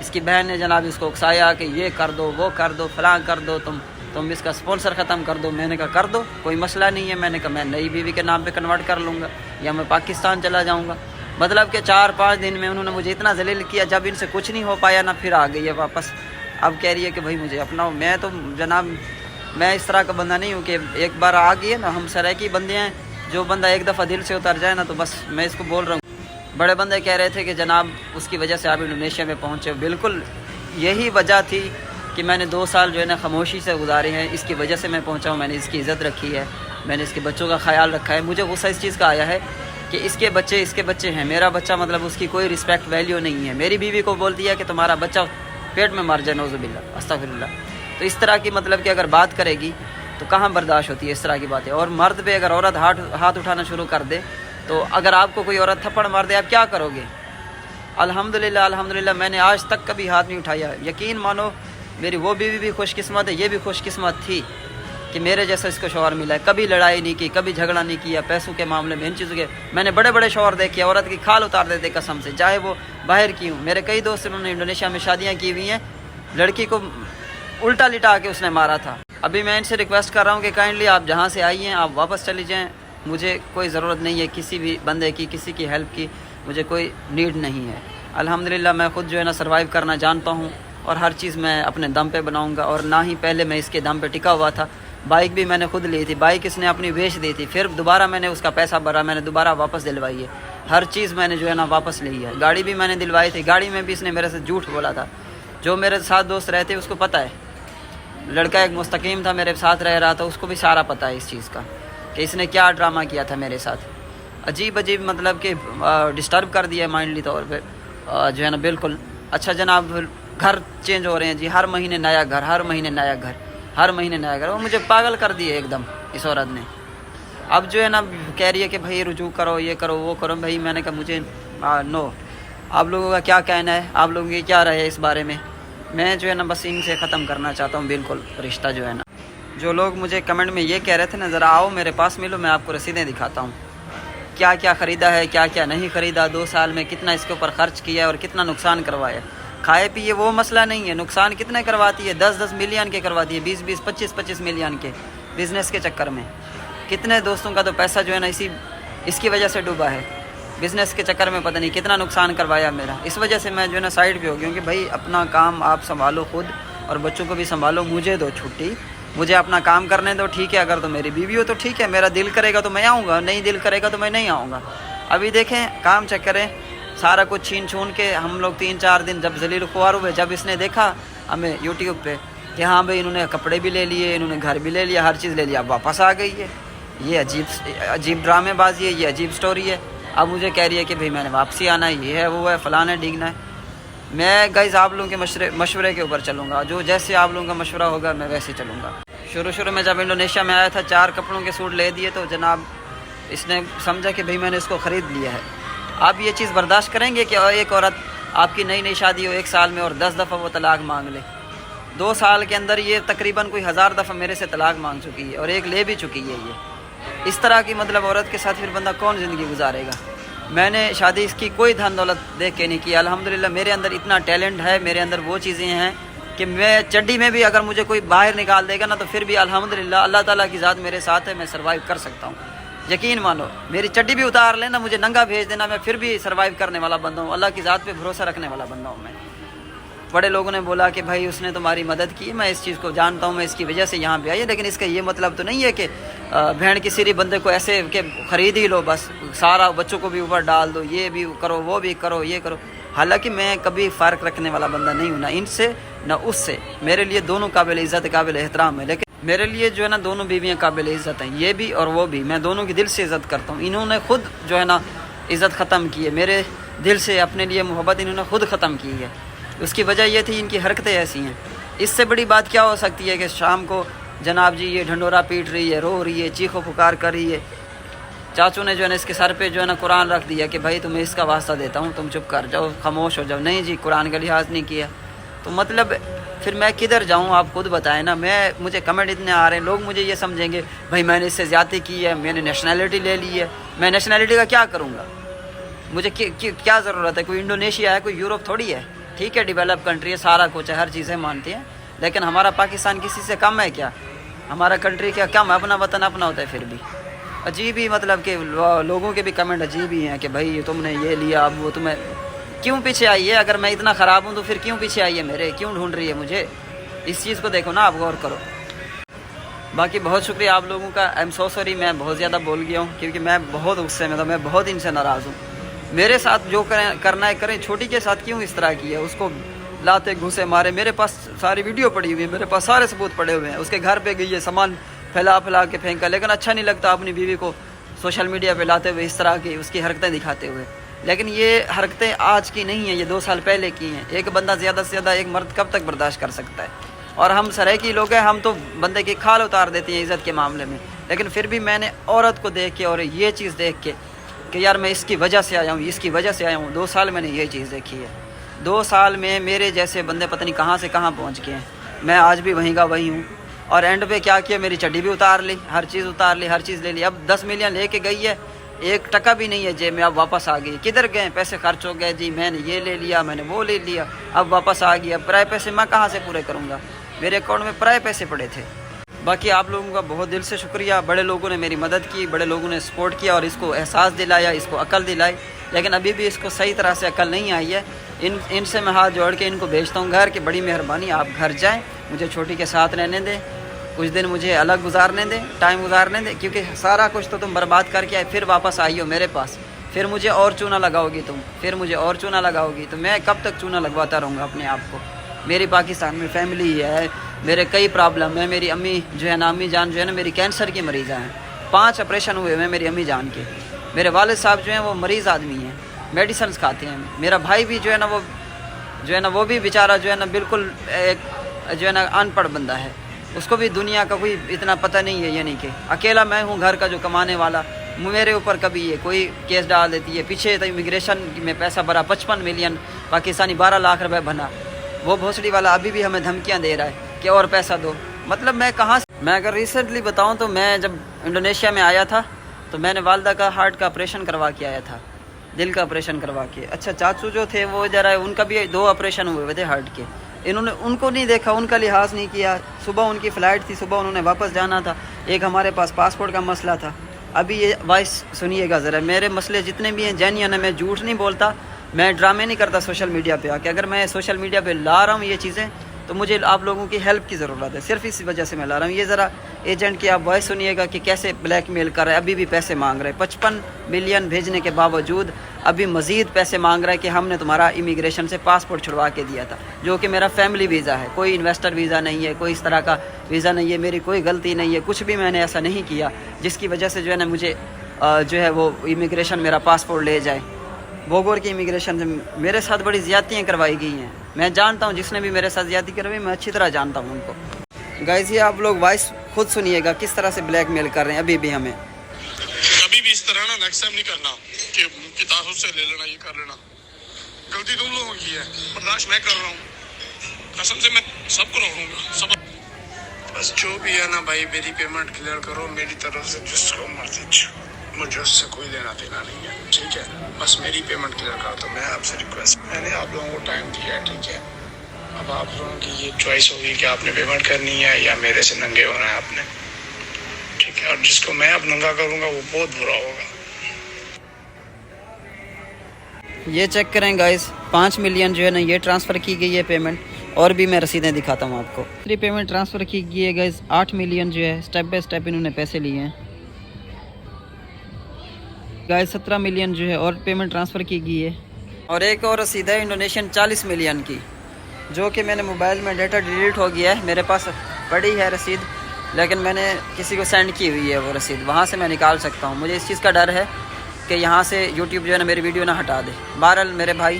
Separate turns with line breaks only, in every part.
اس کی بہن نے جناب اس کو اکسایا کہ یہ کر دو، وہ کر دو، فلاں کر دو، تم اس کا اسپانسر ختم کر دو۔ میں نے کہا کر دو، کوئی مسئلہ نہیں ہے۔ میں نے کہا میں نئی بیوی کے نام پہ کنورٹ کر لوں گا یا میں پاکستان چلا جاؤں گا۔ مطلب کہ 4-5 دن میں انہوں نے مجھے اتنا ذلیل کیا، جب ان سے کچھ نہیں ہو پایا نا پھر آ گئی ہے واپس۔ اب کہہ رہی ہے کہ بھائی مجھے اپنا، میں تو جناب میں اس طرح کا بندہ نہیں ہوں کہ ایک بار آ گئی ہے نا، ہم سرائکی بندے ہیں، جو بندہ ایک دفعہ دل سے اتر جائے نا تو بس میں اس کو بول رہا ہوں۔ بڑے بندے کہہ رہے تھے کہ جناب اس کی وجہ سے آپ انڈونیشیا میں پہنچے، بالکل یہی وجہ تھی کہ میں نے 2 سال جو ہے نا خاموشی سے گزارے ہیں، اس کی وجہ سے میں پہنچا ہوں۔ میں نے اس کی عزت رکھی ہے، میں نے اس کے بچوں کا خیال رکھا ہے۔ مجھے غصہ اس چیز کا آیا ہے کہ اس کے بچے ہیں، میرا بچہ مطلب اس کی کوئی رسپیکٹ ویلیو نہیں ہے۔ میری بیوی کو بولتی ہے کہ تمہارا بچہ پیٹ میں مر جائے، نعوذ باللہ، استغفر اللہ۔ تو اس طرح کی مطلب کہ اگر بات کرے گی تو کہاں برداشت ہوتی ہے اس طرح کی باتیں۔ اور مرد پہ اگر عورت ہاتھ اٹھانا شروع کر دے تو اگر آپ کو کوئی عورت تھپڑ مار دے آپ کیا کرو گے؟ الحمدللہ میں نے آج تک کبھی ہاتھ نہیں اٹھایا۔ یقین مانو میری وہ بیوی بھی خوش قسمت ہے، یہ بھی خوش قسمت تھی کہ میرے جیسا اس کو شوہر ملا ہے۔ کبھی لڑائی نہیں کی، کبھی جھگڑا نہیں کیا پیسوں کے معاملے میں، ان چیزوں کے۔ میں نے بڑے بڑے شوہر دیکھے عورت کی کھال اتار دیتے قسم سے، چاہے وہ باہر کی ہوں۔ میرے کئی دوست انہوں نے انڈونیشیا میں شادیاں کی ہوئی ہیں، لڑکی کو الٹا لٹا کے اس نے مارا تھا۔ ابھی میں ان سے ریکویسٹ کر رہا ہوں کہ کائنڈلی آپ جہاں سے آئی ہیں آپ واپس چلی جائیں، مجھے کوئی ضرورت نہیں ہے کسی بھی بندے کی، کسی کی ہیلپ کی، مجھے کوئی نیڈ نہیں ہے۔ الحمدللہ میں خود جو ہے نا سروائیو کرنا جانتا ہوں، اور ہر چیز میں اپنے دم پہ بناؤں گا، اور نہ ہی پہلے میں اس کے دم پہ ٹکا ہوا تھا۔ بائک بھی میں نے خود لی تھی، بائک اس نے اپنی بیچ دی تھی، پھر دوبارہ میں نے اس کا پیسہ بھرا، میں نے دوبارہ واپس دلوائی ہے۔ ہر چیز میں نے جو ہے نا واپس لی ہے۔ گاڑی بھی میں نے دلوائی تھی، گاڑی میں بھی اس نے میرے سے جھوٹ بولا تھا۔ جو میرے ساتھ دوست رہتے اس کو پتہ ہے، لڑکا ایک مستقیم تھا میرے ساتھ رہ رہا تھا، اس کو بھی سارا پتہ ہے اس چیز کا کہ اس نے کیا ڈرامہ کیا تھا میرے ساتھ۔ عجیب مطلب کہ ڈسٹرب کر دیا مائنڈلی طور پہ جو ہے نا بالکل۔ اچھا جناب گھر چینج ہو رہے ہیں جی، ہر مہینے نیا گھر، ہر مہینے نیا گھر، ہر مہینے نیا گھر۔ وہ مجھے پاگل کر دیے ایک دم اس عورت نے۔ اب جو ہے نا کہہ رہی ہے کہ بھائی رجوع کرو، یہ کرو، وہ کرو۔ بھائی میں نے کہا مجھے نو، آپ لوگوں کا کیا کہنا ہے، آپ لوگوں کی کیا رائے ہے اس بارے میں؟ میں جو ہے نا بس ان سے ختم کرنا چاہتا ہوں بالکل رشتہ جو ہے نا۔ جو لوگ مجھے کمنٹ میں یہ کہہ رہے تھے نا ذرا آؤ میرے پاس ملو، میں آپ کو رسیدیں دکھاتا ہوں کیا کیا خریدا ہے، کیا کیا نہیں خریدا، 2 سال میں کتنا اس کے اوپر خرچ کیا ہے اور کتنا نقصان کروایا۔ کھائے پیے وہ مسئلہ نہیں ہے، نقصان کتنے کرواتی ہے، 10-10 ملین کے کرواتی ہے، 20-20 25-25 ملین کے بزنس کے چکر میں۔ کتنے دوستوں کا تو پیسہ جو ہے نا اس کی وجہ سے ڈوبا ہے، بزنس کے چکر میں پتہ نہیں کتنا نقصان کروایا میرا۔ اس وجہ سے میں جو ہے نا سائڈ پہ ہو گیا ہوں کہ بھائی اپنا کام آپ سنبھالو خود، اور بچوں کو بھی سنبھالو، مجھے دو چھٹی، مجھے اپنا کام کرنے دو، ٹھیک ہے۔ اگر تو میری بیوی ہو تو ٹھیک ہے، میرا دل کرے گا تو میں آؤں گا، نہیں دل کرے گا تو میں نہیں آؤں گا۔ ابھی دیکھیں کام چیک کریں، سارا کچھ چھین چھون کے ہم لوگ 3-4 دن جب ذلیل خوار ہوئے، جب اس نے دیکھا ہمیں یوٹیوب پہ کہ ہاں بھائی انہوں نے کپڑے بھی لے لیے، انہوں نے گھر بھی لے لیا، ہر چیز لے لیا، اب واپس آ گئی ہے۔ یہ عجیب ڈرامے بازی ہے، یہ عجیب سٹوری ہے۔ اب مجھے کہہ رہی ہے کہ بھائی میں نے واپسی آنا ہے، یہ ہے وہ ہے، فلانا ہے ڈھیگنا ہے۔ میں گائز آپ لوگوں کے مشورے کے اوپر چلوں گا، جو جیسے آپ لوگوں کا مشورہ ہوگا میں ویسے چلوں گا۔ شروع میں جب انڈونیشیا میں آیا تھا 4 کپڑوں کے سوٹ لے دیے تو جناب اس نے سمجھا کہ بھائی میں نے اس کو خرید لیا ہے۔ آپ یہ چیز برداشت کریں گے کہ ایک عورت آپ کی نئی شادی ہو 1 سال میں اور 10 دفعہ وہ طلاق مانگ لے؟ 2 سال کے اندر یہ تقریباً کوئی 1000 دفعہ میرے سے طلاق مانگ چکی ہے، اور ایک لے بھی چکی ہے۔ یہ اس طرح کی مطلب عورت کے ساتھ پھر بندہ کون زندگی گزارے گا؟ میں نے شادی اس کی کوئی دھن دولت دیکھ کے نہیں کی۔ الحمدللہ میرے اندر اتنا ٹیلنٹ ہے، میرے اندر وہ چیزیں ہیں کہ میں چڈی میں بھی اگر مجھے کوئی باہر نکال دے گا نا تو پھر بھی الحمدللہ اللہ تعالیٰ کی ذات میرے ساتھ ہے، میں سروائیو کر سکتا ہوں۔ یقین مانو میری چڈی بھی اتار لینا، مجھے ننگا بھیج دینا، میں پھر بھی سروائیو کرنے والا بندہ ہوں، اللہ کی ذات پہ بھروسہ رکھنے والا بندہ ہوں میں۔ بڑے لوگوں نے بولا کہ بھائی اس نے تمہاری مدد کی، میں اس چیز کو جانتا ہوں، میں اس کی وجہ سے یہاں پہ آئی، لیکن اس کا یہ مطلب تو نہیں ہے کہ بہن کی سری بندے کو ایسے کہ خرید ہی لو بس، سارا بچوں کو بھی اوپر ڈال دو، یہ بھی کرو، وہ بھی کرو، یہ کرو۔ حالانکہ میں کبھی فرق رکھنے والا بندہ نہیں ہوں، نہ ان سے نہ اس سے۔ میرے لیے دونوں قابل عزت، قابل احترام ہے، لیکن میرے لیے جو ہے نا دونوں بیویاں قابل عزت ہیں، یہ بھی اور وہ بھی۔ میں دونوں کی دل سے عزت کرتا ہوں۔ انہوں نے خود جو ہے نا عزت ختم کی ہے میرے دل سے، اپنے لیے محبت انہوں نے خود ختم کی ہے۔ اس کی وجہ یہ تھی ان کی حرکتیں ایسی ہیں۔ اس سے بڑی بات کیا ہو سکتی ہے کہ شام کو جناب جی یہ ڈھنڈورا پیٹ رہی ہے، رو رہی ہے، چیخ و پکار کر رہی ہے، چاچو نے جو ہے نا اس کے سر پہ جو ہے نا قرآن رکھ دیا کہ بھائی تمہیں اس کا واسطہ دیتا ہوں، تم چپ کر جاؤ، خاموش ہو جاؤ۔ نہیں جی قرآن کا لحاظ نہیں کیا تو مطلب پھر میں کدھر جاؤں؟ آپ خود بتائیں نا۔ مجھے کمنٹ اتنے آ رہے ہیں، لوگ مجھے یہ سمجھیں گے بھائی میں نے اس سے زیادتی کی ہے، میں نے نیشنلٹی لے لی ہے۔ میں نیشنلٹی کا کیا کروں گا؟ مجھے کیا ضرورت ہے؟ کوئی انڈونیشیا ہے، کوئی یورپ تھوڑی ہے ٹھیک ہے ڈیولپ کنٹری ہے, سارا کچھ ہے, ہر چیزیں مانتی ہیں, لیکن ہمارا پاکستان کسی سے کم ہے کیا؟ ہمارا کنٹری کیا کم ہے؟ اپنا وطن اپنا ہوتا ہے. پھر بھی عجیب ہی مطلب کہ لوگوں کے بھی کمنٹ عجیب ہی ہیں کہ بھائی تم نے یہ لیا, اب وہ تمہیں کیوں پیچھے آئی ہے؟ اگر میں اتنا خراب ہوں تو پھر کیوں پیچھے آئی ہے میرے, کیوں ڈھونڈ رہی ہے مجھے؟ اس چیز کو دیکھو نا, آپ غور کرو. باقی بہت شکریہ آپ لوگوں کا. آئی ایم سو سوری, میں بہت زیادہ بول گیا ہوں کیونکہ میں بہت غصے میں تھا, میں بہت ان سے ناراض ہوں. میرے ساتھ جو کرنا ہے کریں, چھوٹی کے ساتھ کیوں اس طرح کی ہے؟ اس کو لاتے گھسے مارے. میرے پاس ساری ویڈیو پڑی ہوئی ہے, میرے پاس سارے ثبوت پڑے ہوئے ہیں. اس کے گھر پہ گئی ہے, سامان پھیلا کے پھینکا, لیکن اچھا نہیں لگتا اپنی بیوی کو سوشل میڈیا پہ لاتے ہوئے اس طرح کی اس کی حرکتیں دکھاتے ہوئے. لیکن یہ حرکتیں آج کی نہیں ہیں, یہ 2 سال پہلے کی ہیں. ایک بندہ زیادہ سے زیادہ ایک مرد کب تک برداشت کر سکتا ہے؟ اور ہم سرائیکی لوگ ہیں, ہم تو بندے کی کھال اتار دیتے ہیں عزت کے معاملے میں. لیکن پھر بھی میں نے عورت کو دیکھ کے اور یہ چیز دیکھ کے کہ یار میں اس کی وجہ سے آیا ہوں, اس کی وجہ سے آیا ہوں. 2 سال میں نے یہ چیز دیکھی ہے. 2 سال میں میرے جیسے بندے پتہ نہیں کہاں سے کہاں پہنچ گئے ہیں. میں آج بھی وہیں کا وہیں ہوں. اور اینڈ پہ کیا کیا, میری چڈی بھی اتار لی, ہر چیز اتار لی, ہر چیز لے لی. اب 10 ملین لے کے گئی ہے, 1 ٹکا بھی نہیں ہے جیب میں. اب واپس آ گئی. کدھر گئے پیسے؟ خرچ ہو گئے جی, میں نے یہ لے لیا, میں نے وہ لے لیا, اب واپس آ گیا. پرائے پیسے میں کہاں سے پورے کروں گا؟ میرے اکاؤنٹ میں پرائے پیسے پڑے تھے. باقی آپ لوگوں کا بہت دل سے شکریہ. بڑے لوگوں نے میری مدد کی, بڑے لوگوں نے سپورٹ کیا اور اس کو احساس دلایا, اس کو عقل دلائی. لیکن ابھی بھی اس کو صحیح طرح سے عقل نہیں آئی ہے. ان سے میں ہاتھ جوڑ کے ان کو بھیجتا ہوں گھر کہ بڑی مہربانی آپ گھر جائیں, مجھے چھوٹی کے ساتھ رہنے دیں, کچھ دن مجھے الگ گزارنے دیں, ٹائم گزارنے دیں. کیونکہ سارا کچھ تو تم برباد کر کے آئے, پھر واپس آئی ہو میرے پاس, پھر مجھے اور چونا لگاؤ گی تم, پھر مجھے اور چونا لگاؤ گی. تو میں کب تک چونا لگواتا رہوں گا اپنے آپ کو؟ میری پاکستان میں فیملی ہے, میرے کئی پرابلم ہیں. میری امی جو ہے نا, امی جان جو ہے نا میری کینسر کی مریض ہیں. 5 آپریشن ہوئے ہیں میری امی جان کے. میرے والد صاحب جو ہیں وہ مریض آدمی ہیں, میڈیسنز کھاتے ہیں. میرا بھائی بھی جو ہے نا وہ بھی بیچارہ جو ہے نا بالکل ایک جو ہے نا ان پڑھ بندہ ہے. اس کو بھی دنیا کا کوئی اتنا پتہ نہیں ہے. یعنی کہ اکیلا میں ہوں گھر کا جو کمانے والا. میرے اوپر کبھی یہ کوئی کیس ڈال دیتی ہے. پیچھے تو امیگریشن میں پیسہ بھرا, 55 ملین پاکستانی, 12 لاکھ روپے بنا. وہ بھوسڑی والا ابھی بھی ہمیں دھمکیاں دے رہا ہے کہ اور پیسہ دو. مطلب میں کہاں سے؟ میں اگر ریسنٹلی بتاؤں تو میں جب انڈونیشیا میں آیا تھا تو میں نے والدہ کا ہارٹ کا آپریشن کروا کے آیا تھا, دل کا آپریشن کروا کے. اچھا چاچو جو تھے وہ ذرا ان کا بھی 2 آپریشن ہوئے تھے ہارٹ کے. انہوں نے ان کو نہیں دیکھا, ان کا لحاظ نہیں کیا. صبح ان کی فلائٹ تھی, صبح انہوں نے واپس جانا تھا. ایک ہمارے پاس پاسپورٹ کا مسئلہ تھا. ابھی یہ وائس سنیے گا ذرا, میرے مسئلے جتنے بھی ہیں جینین ہیں, میں جھوٹ نہیں بولتا, میں ڈرامے نہیں کرتا سوشل میڈیا پہ آ کے. اگر میں سوشل میڈیا پہ لا رہا ہوں یہ چیزیں تو مجھے آپ لوگوں کی ہیلپ کی ضرورت ہے, صرف اس وجہ سے میں لا رہا ہوں. یہ ذرا ایجنٹ کی آپ وائس سنیے گا کہ کیسے بلیک میل کر رہا ہے, ابھی بھی پیسے مانگ رہے ہیں. 55 ملین بھیجنے کے باوجود ابھی مزید پیسے مانگ رہا ہے کہ ہم نے تمہارا امیگریشن سے پاسپورٹ چھڑوا کے دیا تھا, جو کہ میرا فیملی ویزا ہے, کوئی انویسٹر ویزا نہیں ہے, کوئی اس طرح کا ویزا نہیں ہے. میری کوئی غلطی نہیں ہے, کچھ بھی میں نے ایسا نہیں کیا جس کی وجہ سے جو ہے نا مجھے جو ہے وہ امیگریشن میرا پاسپورٹ لے جائے. بوگور کی امیگریشن سے میرے ساتھ بڑی زیادتیاں کروائی گئی ہیں. میں جانتا ہوں جس نے بھی میرے ساتھ زیادتی کروائی, میں اچھی طرح جانتا ہوں ان کو. گائز یہ آپ لوگ وائس خود سنیے گا کس طرح سے بلیک میل کر رہے ہیں ابھی بھی ہمیں.
کبھی بھی اس طرح نا نیکسٹ ٹائم نہیں کرنا کہ کتابوں سے لے لینا, یہ کر لینا. غلطی تم لوگوں کی ہے, برداشت میں کر رہا ہوں, قسم سے میں سب کو رکھوں گا. سب بس جو بھی ہے نا بھائی, میری پیمنٹ کلیئر کرو میری طرف سے, جس کو مرضی. مجھے اس سے کوئی لینا دینا نہیں ہے, ٹھیک ہے. بس میری پیمنٹ کلیئر کر دو. میں آپ سے ریکویسٹ, میں نے آپ لوگوں کو ٹائم دیا ہے, ٹھیک ہے. اب آپ لوگوں کی یہ چوائس ہوگی کہ آپ نے پیمنٹ کرنی ہے یا میرے سے ننگے ہونا ہے آپ نے, ٹھیک ہے. اور جس کو میں اب ننگا کروں گا وہ بہت برا ہوگا.
یہ چیک کریں گائز, 5 ملین جو ہے نا یہ ٹرانسفر کی گئی ہے پیمنٹ, اور بھی میں رسیدیں دکھاتا ہوں آپ کو. دوسری پیمنٹ ٹرانسفر کی گئی ہے گائز, 8 ملین جو ہے سٹیپ بائی سٹیپ انہوں نے پیسے لیے ہیں گائز. 17 ملین جو ہے اور پیمنٹ ٹرانسفر کی گئی ہے. اور ایک اور رسید ہے انڈونیشین 40 ملین کی, جو کہ میں نے موبائل میں ڈیٹا ڈیلیٹ ہو گیا ہے. میرے پاس پڑی ہے رسید, لیکن میں نے کسی کو سینڈ کی ہوئی ہے وہ رسید, وہاں سے میں نکال سکتا ہوں. مجھے اس چیز کا ڈر ہے کہ یہاں سے یوٹیوب جو ہے نا میری ویڈیو نہ ہٹا دے. بہرحال میرے بھائی,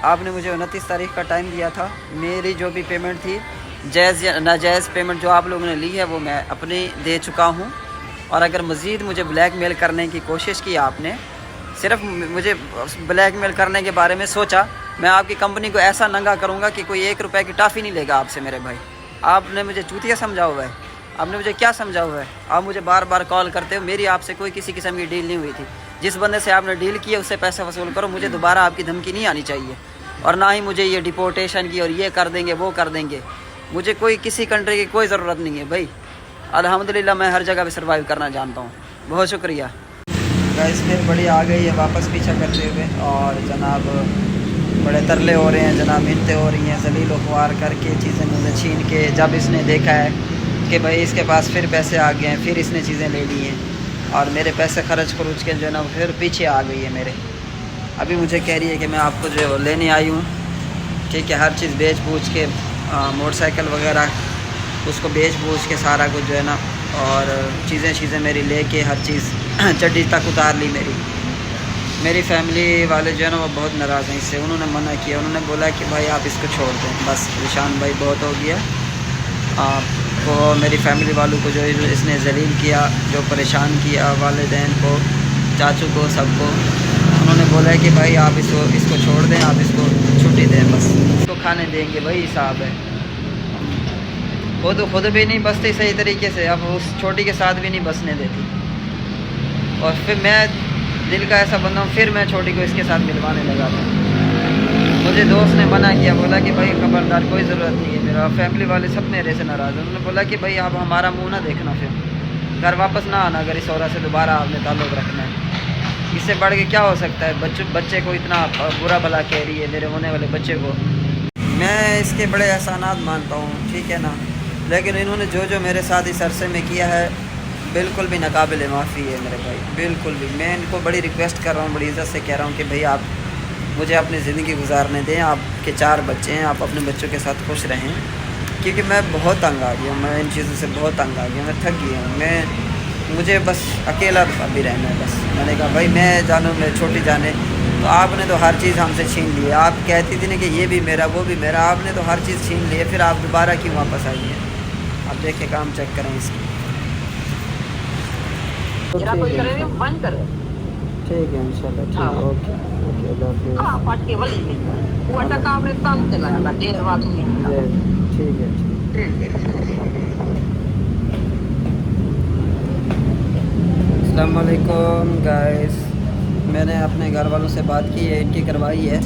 آپ نے مجھے 29 تاریخ کا ٹائم دیا تھا. میری جو بھی پیمنٹ تھی, جائز یا ناجائز پیمنٹ جو آپ لوگوں نے لی ہے وہ میں اپنی دے چکا ہوں. اور اگر مزید مجھے بلیک میل کرنے کی کوشش کی آپ نے, صرف مجھے بلیک میل کرنے کے بارے میں سوچا, میں آپ کی کمپنی کو ایسا ننگا کروں گا کہ کوئی 1 روپے کی ٹافی نہیں لے گا آپ سے. میرے بھائی, آپ نے مجھے چوتیا سمجھا ہوا ہے, آپ نے مجھے کیا سمجھا ہوا ہے؟ آپ مجھے بار بار کال کرتے ہو. میری آپ سے کوئی کسی قسم کی ڈیل نہیں ہوئی تھی. جس بندے سے آپ نے ڈیل کی ہے اس سے پیسہ وصول کرو. مجھے دوبارہ آپ کی دھمکی نہیں آنی چاہیے. اور نہ ہی مجھے یہ ڈپورٹیشن کی اور یہ کر دیں گے وہ کر دیں گے. مجھے کوئی کسی کنٹری کی کوئی ضرورت نہیں ہے بھائی. الحمدللہ میں ہر جگہ پہ سروائیو کرنا جانتا ہوں. بہت شکریہ. گائز پھر بڑی آ گئی ہے واپس پیچھا کرتے ہوئے اور جناب بڑے ترلے ہو رہے ہیں جناب, منتیں ہو رہی ہیں ذلیل و خوار کر کے, چیزیں مجھے چھین کے. جب اس نے دیکھا ہے کہ بھائی اس کے پاس پھر پیسے آ گئے ہیں, پھر اس نے چیزیں لے لی ہیں اور میرے پیسے خرچ کے جو ہے نا پھر پیچھے آ گئی ہے میرے. ابھی مجھے کہہ رہی ہے کہ میں آپ کو جو لینے آئی ہوں, ٹھیک ہے, ہر چیز بیچ بوجھ کے, موٹر سائیکل وغیرہ اس کو بیچ بوجھ کے سارا کچھ جو ہے نا, اور چیزیں میری لے کے ہر چیز چڈی تک اتار لی میری فیملی والے جو ہے نا وہ بہت ناراض ہیں اس سے. انہوں نے منع کیا, انہوں نے بولا کہ بھائی آپ اس کو چھوڑ دیں بس, ذیشان بھائی بہت ہو گیا. وہ میری فیملی والوں کو جو اس نے ذلیل کیا, جو پریشان کیا, والدین کو, چاچو کو, سب کو, انہوں نے بولا ہے کہ بھائی آپ اس کو چھوڑ دیں, آپ اس کو چھٹی دیں بس. اس کو کھانے دیں گے وہی حساب ہے. خود بھی نہیں بستی صحیح طریقے سے, اب اس چھوٹی کے ساتھ بھی نہیں بسنے دیتی. اور پھر میں دل کا ایسا بندہ ہوں, پھر میں چھوٹی کو اس کے ساتھ ملوانے لگا تھا. مجھے دوست نے منع کیا, بولا کہ بھائی خبردار کوئی ضرورت نہیں ہے. میرا فیملی والے سب میرے سے ناراض ہیں. انہوں نے بولا کہ بھائی آپ ہمارا منہ نہ دیکھنا, پھر گھر واپس نہ آنا اگر اس عورت سے دوبارہ آپ نے تعلق رکھنا ہے. اس سے بڑھ کے کیا ہو سکتا ہے؟ بچے کو اتنا برا بھلا کہہ رہی ہے, میرے ہونے والے بچے کو. میں اس کے بڑے احسانات مانتا ہوں, ٹھیک ہے نا, لیکن انہوں نے جو میرے ساتھ اس عرصے میں کیا ہے بالکل بھی ناقابل معافی ہے میرے بھائی, بالکل بھی. میں ان کو بڑی ریکویسٹ کر رہا ہوں, بڑی عزت سے کہہ رہا ہوں کہ بھئی آپ مجھے اپنی زندگی گزارنے دیں. آپ کے 4 بچے ہیں, آپ اپنے بچوں کے ساتھ خوش رہیں, کیونکہ میں بہت تنگ آ گیا ہوں. میں ان چیزوں سے بہت تنگ آ گیا ہوں, میں تھک گیا ہوں. مجھے بس اکیلا ابھی رہنا ہے بس. میں نے کہا بھائی میں جانوں, میں چھوٹی جانے, تو آپ نے تو ہر چیز ہم سے چھین لی ہے. آپ کہتی تھی نا کہ یہ بھی میرا وہ بھی میرا, آپ نے تو ہر چیز چھین لی ہے, پھر آپ دوبارہ کیوں واپس آئی ہیں؟ آپ دیکھیں کام چیک کریں اس کی. ٹھیک ہے انشاءاللہ, ٹھیک ہے, اوکے اوکے, اللہ حافظ. ٹھیک ہے. السلام علیکم گائز. میں نے اپنے گھر والوں سے بات کی ہے, ان کی کروائی ہے,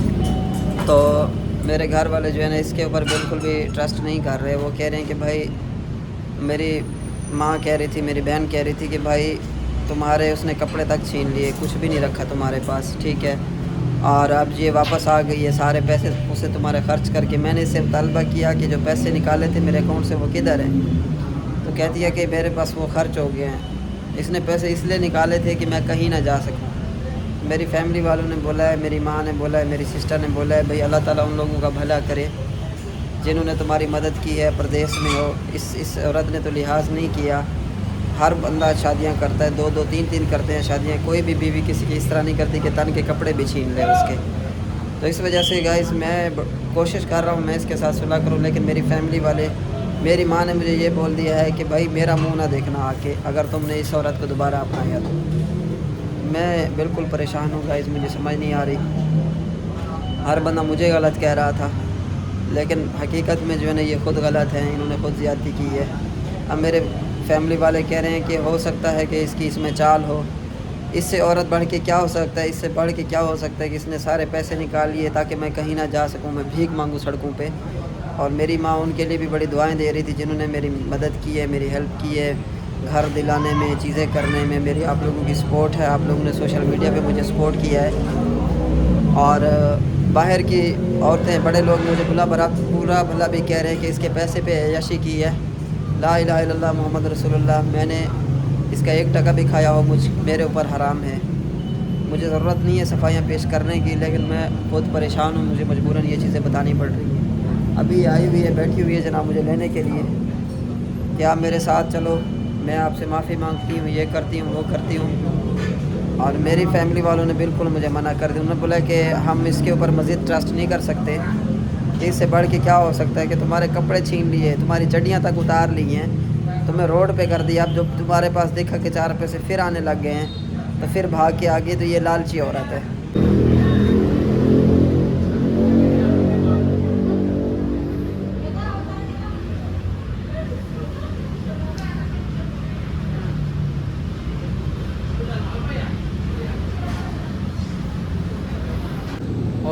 تو میرے گھر والے جو ہے نا اس کے اوپر بالکل بھی ٹرسٹ نہیں کر رہے. وہ کہہ رہے ہیں کہ بھائی, میری ماں کہہ رہی تھی, میری بہن کہہ رہی تھی کہ بھائی تمہارے اس نے کپڑے تک چھین لیے, کچھ بھی نہیں رکھا تمہارے پاس, ٹھیک ہے, اور اب یہ واپس آ گئی ہے سارے پیسے اسے تمہارے خرچ کر کے. میں نے اس سے مطالبہ کیا کہ جو پیسے نکالے تھے میرے اکاؤنٹ سے وہ کدھر ہیں؟ تو کہتی ہے کہ میرے پاس وہ خرچ ہو گئے ہیں. اس نے پیسے اس لیے نکالے تھے کہ میں کہیں نہ جا سکوں. میری فیملی والوں نے بولا ہے, میری ماں نے بولا ہے, میری سسٹر نے بولا ہے, بھئی اللہ تعالیٰ ان لوگوں کا بھلا کرے جنہوں نے تمہاری مدد کی ہے, پردیس میں ہو. اس عورت نے تو لحاظ نہیں کیا. ہر بندہ شادیاں کرتا ہے, 2 3 کرتے ہیں شادیاں. کوئی بھی بیوی کسی کی اس طرح نہیں کرتی کہ تن کے کپڑے بھی چھین لے اس کے. تو اس وجہ سے گائز میں کوشش کر رہا ہوں میں اس کے ساتھ صلح کروں, لیکن میری فیملی والے, میری ماں نے مجھے یہ بول دیا ہے کہ بھائی میرا منہ نہ دیکھنا آ کے, اگر تم نے اس عورت کو دوبارہ اپنایا تو. میں بالکل پریشان ہوں گائز, مجھے سمجھ نہیں آ رہی. ہر بندہ مجھے غلط کہہ رہا تھا, لیکن حقیقت میں جو ہے نا یہ خود غلط ہیں, انہوں نے خود زیادتی کی ہے. اب میرے فیملی والے کہہ رہے ہیں کہ ہو سکتا ہے کہ اس میں چال ہو. اس سے عورت بڑھ کے کیا ہو سکتا ہے؟ اس سے بڑھ کے کیا ہو سکتا ہے کہ اس نے سارے پیسے نکال لیے تاکہ میں کہیں نہ جا سکوں, میں بھیک مانگوں سڑکوں پہ. اور میری ماں ان کے لیے بھی بڑی دعائیں دے رہی تھی, جنہوں نے میری مدد کی ہے, میری ہیلپ کی ہے, گھر دلانے میں, چیزیں کرنے میں. میری آپ لوگوں کی سپورٹ ہے, آپ لوگوں نے سوشل میڈیا پہ مجھے سپورٹ کیا ہے. اور باہر کی عورتیں, بڑے لوگ مجھے پورا بھلا بھی کہہ رہے ہیں کہ اس کے پیسے پہ عیاشی کی ہے. لا الہ الا اللہ محمد رسول اللہ, میں نے اس کا 1 ٹکا بھی کھایا ہو میرے اوپر حرام ہے. مجھے ضرورت نہیں ہے صفائیاں پیش کرنے کی, لیکن میں خود پریشان ہوں, مجھے مجبوراً یہ چیزیں بتانی پڑ رہی ہیں. ابھی آئی ہوئی ہے, بیٹھی ہوئی ہے جناب مجھے لینے کے لیے کہ آپ میرے ساتھ چلو, میں آپ سے معافی مانگتی ہوں, یہ کرتی ہوں, وہ کرتی ہوں. اور میری فیملی والوں نے بالکل مجھے منع کر دیا. انہوں نے بولا کہ ہم اس کے اوپر مزید ٹرسٹ نہیں کر سکتے, کہ اس سے بڑھ کے کیا ہو سکتا ہے کہ تمہارے کپڑے چھین لیے, تمہاری چڈیاں تک اتار لی ہیں, تمہیں روڈ پہ کر دیا. اب جب تمہارے پاس دیکھا کہ 4 پیسے پھر آنے لگ گئے ہیں تو پھر بھاگ کے آگے, تو یہ لالچی عورت ہے.